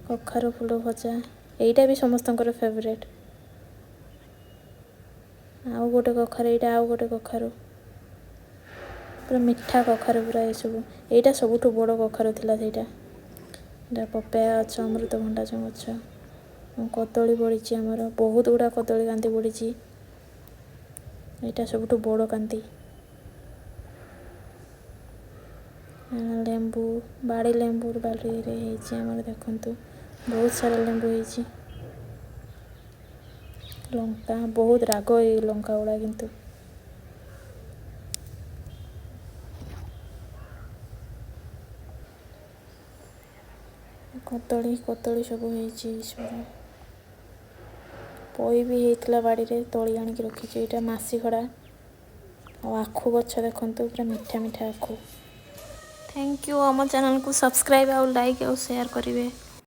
कखारू फूल भजा एटा भी समस्तंकर फेवरेट आउ गोटे कखारू एटा आउ गोटे कखारू पूरा मिठा कखारू पूरा ये सब एटा सबुठु बड़ कखारू थिला सेटा एटा पपाया गछ अमृतभंडा गछ कदली बढ़ी आमर बहुत गुड़ा कदली कांदी बढ़ी एटा सबुठु बड़ कांदी लेंबू बाड़ी लेंबू बाड़ी आमर देखंतु बहुत सारा लेंबू है लंका बहुत राग ये लंका गुड़ा किंतु कदली कदली सब पई भी होता बाड़ी रे तली आणिक रखी यहाँ मासी खड़ा आखु गछ देखंतु पूरा मिठा मिठा आखु थैंक यू आम चैनल को सब्सक्राइब और लाइक और शेयर करेंगे।